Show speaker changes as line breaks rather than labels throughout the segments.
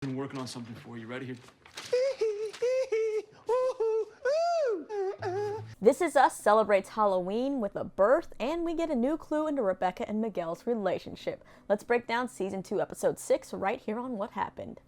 been working on something for you. Ready here?
This Is Us celebrates Halloween with a birth, and we get a new clue into Rebecca and Miguel's relationship. Let's break down Season 2, Episode 6 right here on What Happened.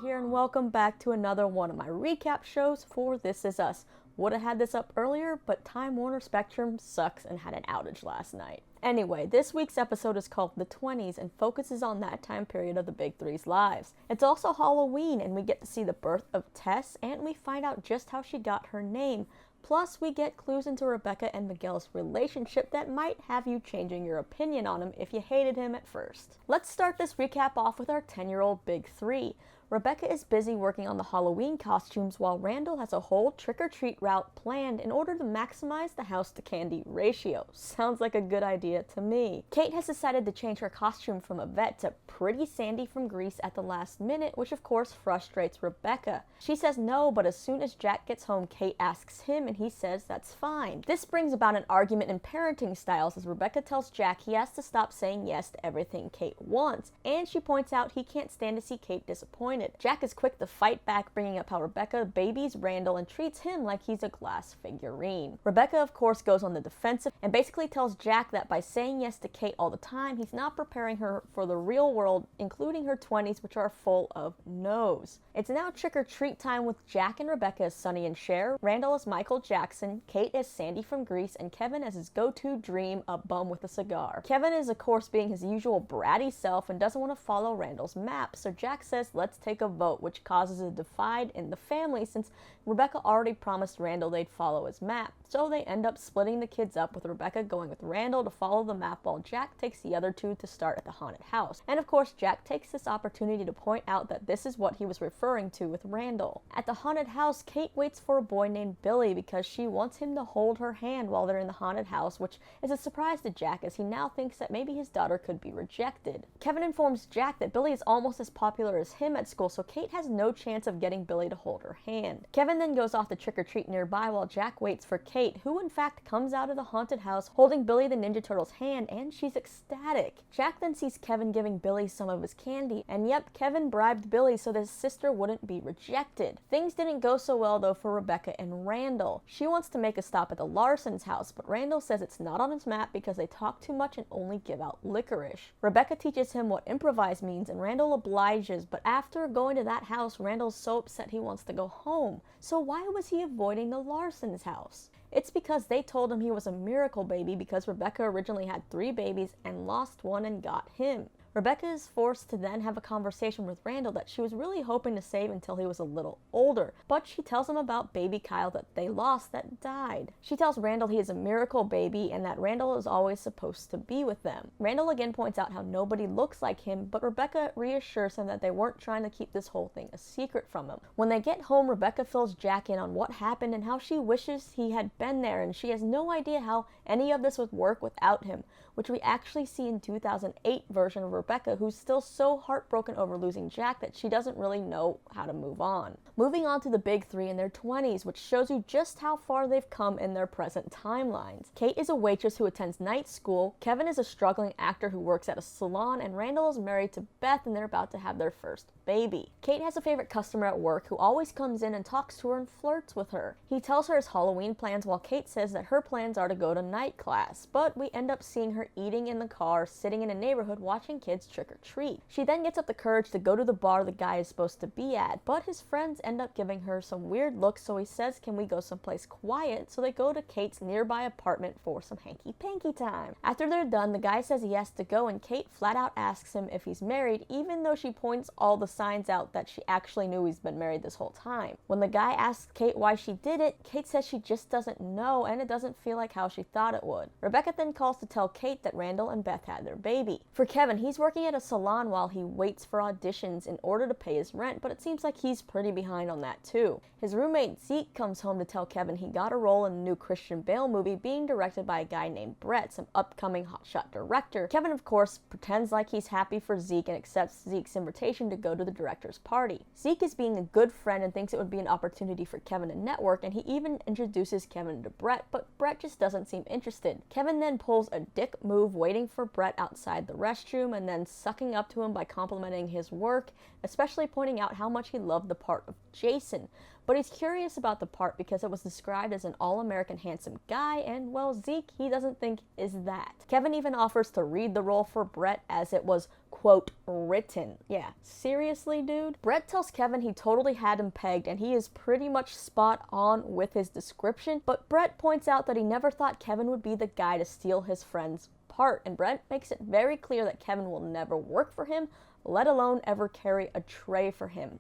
Here and welcome back to another one of my recap shows for This Is Us. Would have had this up earlier, but Time Warner Spectrum sucks and had an outage last night. Anyway, this week's episode is called The 20s and focuses on that time period of the Big Three's lives. It's also Halloween, and we get to see the birth of Tess, and we find out just how she got her name. Plus, we get clues into Rebecca and Miguel's relationship that might have you changing your opinion on him if you hated him at first. Let's start this recap off with our 10-year-old Big Three. Rebecca is busy working on the Halloween costumes while Randall has a whole trick-or-treat route planned in order to maximize the house-to-candy ratio. Sounds like a good idea to me. Kate has decided to change her costume from a vet to Pretty Sandy from Grease at the last minute, which of course frustrates Rebecca. She says no, but as soon as Jack gets home, Kate asks him and he says that's fine. This brings about an argument in parenting styles as Rebecca tells Jack he has to stop saying yes to everything Kate wants, and she points out he can't stand to see Kate disappointed. Jack is quick to fight back, bringing up how Rebecca babies Randall and treats him like he's a glass figurine. Rebecca, of course, goes on the defensive and basically tells Jack that by saying yes to Kate all the time, he's not preparing her for the real world, including her 20s, which are full of no's. It's now trick-or-treat time with Jack and Rebecca as Sonny and Cher, Randall as Michael Jackson, Kate as Sandy from Grease, and Kevin as his go-to dream, a bum with a cigar. Kevin is, of course, being his usual bratty self and doesn't want to follow Randall's map, so Jack says let's take a vote, which causes a divide in the family since Rebecca already promised Randall they'd follow his map. So they end up splitting the kids up, with Rebecca going with Randall to follow the map while Jack takes the other two to start at the haunted house. And of course, Jack takes this opportunity to point out that this is what he was referring to with Randall. At the haunted house, Kate waits for a boy named Billy because she wants him to hold her hand while they're in the haunted house, which is a surprise to Jack as he now thinks that maybe his daughter could be rejected. Kevin informs Jack that Billy is almost as popular as him at school, so Kate has no chance of getting Billy to hold her hand. Kevin then goes off to trick-or-treat nearby while Jack waits for Kate, who in fact comes out of the haunted house holding Billy the Ninja Turtle's hand, and she's ecstatic. Jack then sees Kevin giving Billy some of his candy, and yep, Kevin bribed Billy so that his sister wouldn't be rejected. Things didn't go so well though for Rebecca and Randall. She wants to make a stop at the Larsons' house, but Randall says it's not on his map because they talk too much and only give out licorice. Rebecca teaches him what improvise means, and Randall obliges, but after going to that house, Randall's so upset he wants to go home. So why was he avoiding the Larsons' house? It's because they told him he was a miracle baby because Rebecca originally had 3 babies and lost one and got him. Rebecca is forced to then have a conversation with Randall that she was really hoping to save until he was a little older, but she tells him about baby Kyle that they lost that died. She tells Randall he is a miracle baby and that Randall is always supposed to be with them. Randall again points out how nobody looks like him, but Rebecca reassures him that they weren't trying to keep this whole thing a secret from him. When they get home, Rebecca fills Jack in on what happened and how she wishes he had been there, and she has no idea how any of this would work without him, which we actually see in 2008 version of Rebecca, who's still so heartbroken over losing Jack that she doesn't really know how to move on. Moving on to the Big Three in their 20s, which shows you just how far they've come in their present timelines. Kate is a waitress who attends night school, Kevin is a struggling actor who works at a salon, and Randall is married to Beth and they're about to have their first baby. Kate has a favorite customer at work who always comes in and talks to her and flirts with her. He tells her his Halloween plans while Kate says that her plans are to go to night class, but we end up seeing her eating in the car, sitting in a neighborhood watching kids trick-or-treat. She then gets up the courage to go to the bar the guy is supposed to be at, but his friends end up giving her some weird looks, so he says can we go someplace quiet, so they go to Kate's nearby apartment for some hanky-panky time. After they're done, the guy says yes to go, and Kate flat out asks him if he's married, even though she points all the signs out that she actually knew he's been married this whole time. When the guy asks Kate why she did it, Kate says she just doesn't know, and it doesn't feel like how she thought it would. Rebecca then calls to tell Kate that Randall and Beth had their baby. For Kevin, he's working at a salon while he waits for auditions in order to pay his rent, but it seems like he's pretty behind on that too. His roommate Zeke comes home to tell Kevin he got a role in a new Christian Bale movie being directed by a guy named Brett, some upcoming hotshot director. Kevin, of course, pretends like he's happy for Zeke and accepts Zeke's invitation to go to the director's party. Zeke is being a good friend and thinks it would be an opportunity for Kevin to network, and he even introduces Kevin to Brett, but Brett just doesn't seem interested. Kevin then pulls a dick move waiting for Brett outside the restroom and then sucking up to him by complimenting his work, especially pointing out how much he loved the part of Jason. But he's curious about the part because it was described as an all-American handsome guy, and well, Zeke, he doesn't think is that. Kevin even offers to read the role for Brett as it was, quote, written. Yeah, seriously, dude? Brett tells Kevin he totally had him pegged, and he is pretty much spot on with his description, but Brett points out that he never thought Kevin would be the guy to steal his friend's part, and Brett makes it very clear that Kevin will never work for him, let alone ever carry a tray for him.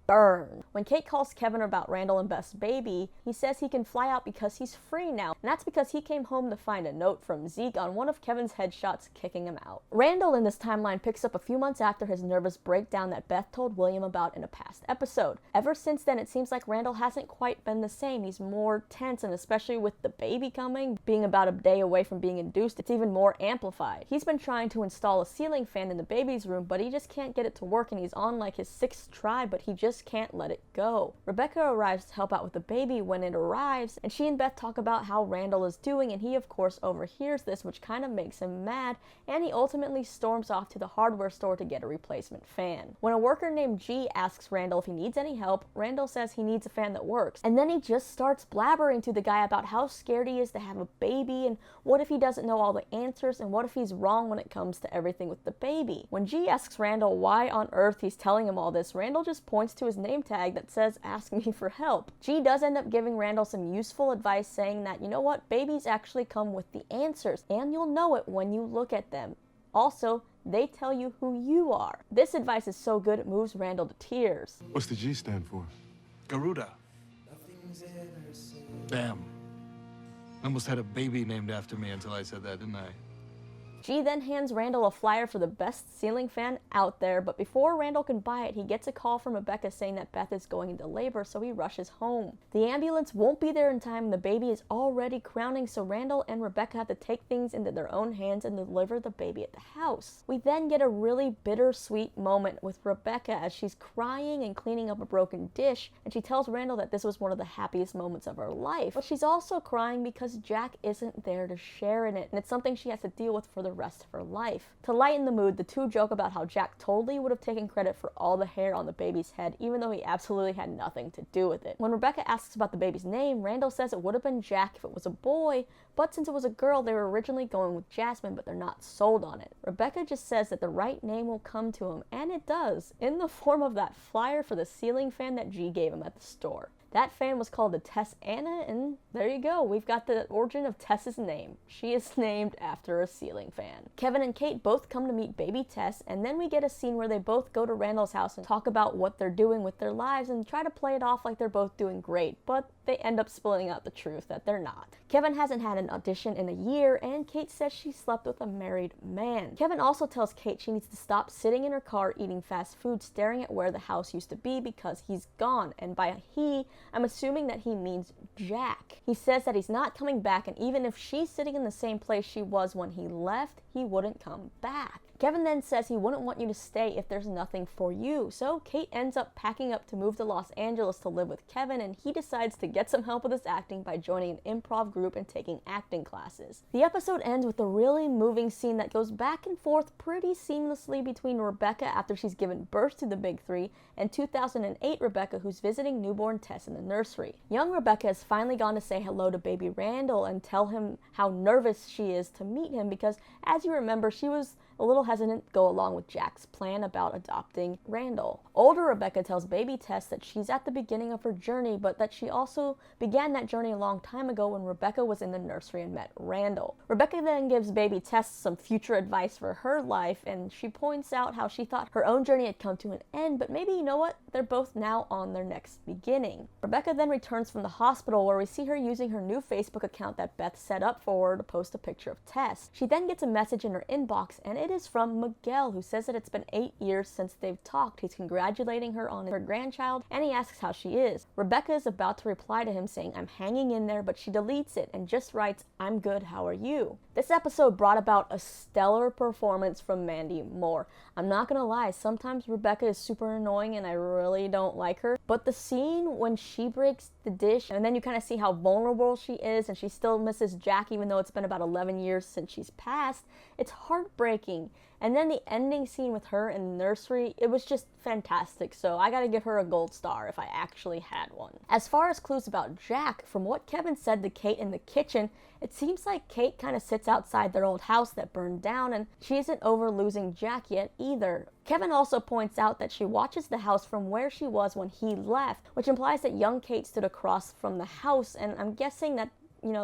Burn. When Kate calls Kevin about Randall and Beth's baby, he says he can fly out because he's free now, and that's because he came home to find a note from Zeke on one of Kevin's headshots kicking him out. Randall in this timeline picks up a few months after his nervous breakdown that Beth told William about in a past episode. Ever since then, it seems like Randall hasn't quite been the same. He's more tense, and especially with the baby coming, being about a day away from being induced, it's even more amplified. He's been trying to install a ceiling fan in the baby's room, but he just can't get it to work, and he's on like his 6th try, but he just can't let it go. Rebecca arrives to help out with the baby when it arrives, and she and Beth talk about how Randall is doing, and he of course overhears this, which kind of makes him mad, and he ultimately storms off to the hardware store to get a replacement fan. When a worker named G asks Randall if he needs any help, Randall says he needs a fan that works, and then he just starts blabbering to the guy about how scared he is to have a baby, and what if he doesn't know all the answers, and what if he's wrong when it comes to everything with the baby. When G asks Randall why on earth he's telling him all this, Randall just points to his name tag that says ask me for help. G does end up giving Randall some useful advice, saying that, you know what, babies actually come with the answers, and you'll know it when you look at them. Also, they tell you who you are. This advice is so good it moves Randall to tears.
What's the G stand for?
Garuda. Damn. I almost had a baby named after me until I said that, didn't I?
G then hands Randall a flyer for the best ceiling fan out there, but before Randall can buy it, he gets a call from Rebecca saying that Beth is going into labor, so he rushes home. The ambulance won't be there in time, and the baby is already crowning, so Randall and Rebecca have to take things into their own hands and deliver the baby at the house. We then get a really bittersweet moment with Rebecca as she's crying and cleaning up a broken dish, and she tells Randall that this was one of the happiest moments of her life, but she's also crying because Jack isn't there to share in it, and it's something she has to deal with for the rest of her life. To lighten the mood, the two joke about how Jack totally would have taken credit for all the hair on the baby's head, even though he absolutely had nothing to do with it. When Rebecca asks about the baby's name, Randall says it would have been Jack if it was a boy, but since it was a girl, they were originally going with Jasmine, but they're not sold on it. Rebecca just says that the right name will come to him, and it does, in the form of that flyer for the ceiling fan that G gave him at the store. That fan was called the Tess Anna, and there you go. We've got the origin of Tess's name. She is named after a ceiling fan. Kevin and Kate both come to meet baby Tess, and then we get a scene where they both go to Randall's house and talk about what they're doing with their lives and try to play it off like they're both doing great, but they end up spilling out the truth that they're not. Kevin hasn't had an audition in a year, and Kate says she slept with a married man. Kevin also tells Kate she needs to stop sitting in her car eating fast food staring at where the house used to be because he's gone, and by he, I'm assuming that he means Jack. He says that he's not coming back, and even if she's sitting in the same place she was when he left, he wouldn't come back. Kevin then says he wouldn't want you to stay if there's nothing for you, so Kate ends up packing up to move to Los Angeles to live with Kevin, and he decides to get some help with his acting by joining an improv group and taking acting classes. The episode ends with a really moving scene that goes back and forth pretty seamlessly between Rebecca after she's given birth to the big three, and 2008 Rebecca, who's visiting newborn Tess in the nursery. Young Rebecca has finally gone to say hello to baby Randall and tell him how nervous she is to meet him because, as you remember, she was a little hesitant to go along with Jack's plan about adopting Randall. Older Rebecca tells baby Tess that she's at the beginning of her journey, but that she also began that journey a long time ago when Rebecca was in the nursery and met Randall. Rebecca then gives baby Tess some future advice for her life, and she points out how she thought her own journey had come to an end, but maybe, you know what? they're both now on their next beginning. Rebecca then returns from the hospital where we see her using her new Facebook account that Beth set up for her to post a picture of Tess. She then gets a message in her inbox, and it is from Miguel, who says that it's been 8 years since they've talked. He's congratulating her on her grandchild, and he asks how she is. Rebecca is about to reply to him saying, "I'm hanging in there," but she deletes it and just writes, "I'm good, how are you?" This episode brought about a stellar performance from Mandy Moore. I'm not gonna lie, sometimes Rebecca is super annoying and I really don't like her, but the scene when she breaks the dish and then you kind of see how vulnerable she is and she still misses Jack even though it's been about 11 years since she's passed, it's heartbreaking. And then the ending scene with her in the nursery, it was just fantastic. So I gotta give her a gold star if I actually had one. As far as clues about Jack, from what Kevin said to Kate in the kitchen, it seems like Kate kind of sits outside their old house that burned down and she isn't over losing Jack yet either. Kevin also points out that she watches the house from where she was when he left, which implies that young Kate stood across from the house, and I'm guessing that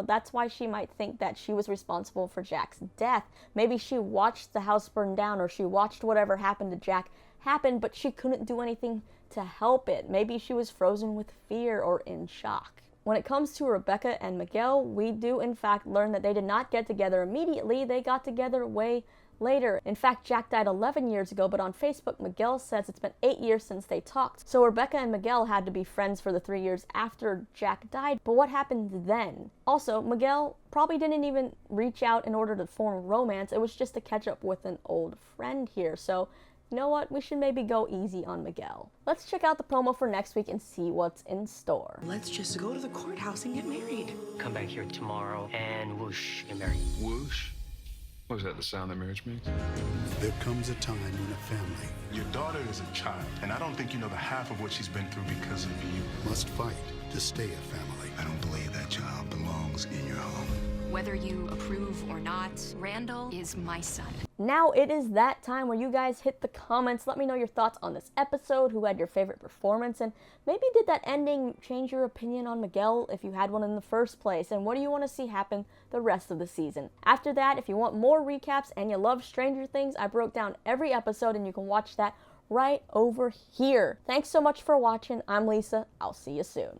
that's why she might think that she was responsible for Jack's death. Maybe she watched the house burn down or she watched whatever happened to Jack happen, but she couldn't do anything to help it. Maybe she was frozen with fear or in shock. When it comes to Rebecca and Miguel, we do in fact learn that they did not get together immediately. They got together way later. In fact, Jack died 11 years ago, but on Facebook, Miguel says it's been 8 years since they talked. So Rebecca and Miguel had to be friends for the 3 years after Jack died, but what happened then? Also, Miguel probably didn't even reach out in order to form romance. It was just to catch up with an old friend here. So, you know what? We should maybe go easy on Miguel. Let's check out the promo for next week and see what's in store.
Let's just go to the courthouse and get married.
Come back here tomorrow and whoosh, get married.
Whoosh? What is that, the sound that marriage makes?
There comes a time when a family
Your daughter is a child, and I don't think you know the half of what she's been through because of you.
must fight to stay a family.
I don't believe that child belongs in your home.
Whether you approve or not, Randall is my son.
Now it is that time where you guys hit the comments. Let me know your thoughts on this episode, who had your favorite performance, and maybe did that ending change your opinion on Miguel if you had one in the first place, and what do you want to see happen the rest of the season? After that, if you want more recaps and you love Stranger Things, I broke down every episode and you can watch that right over here. Thanks so much for watching. I'm Lisa. I'll see you soon.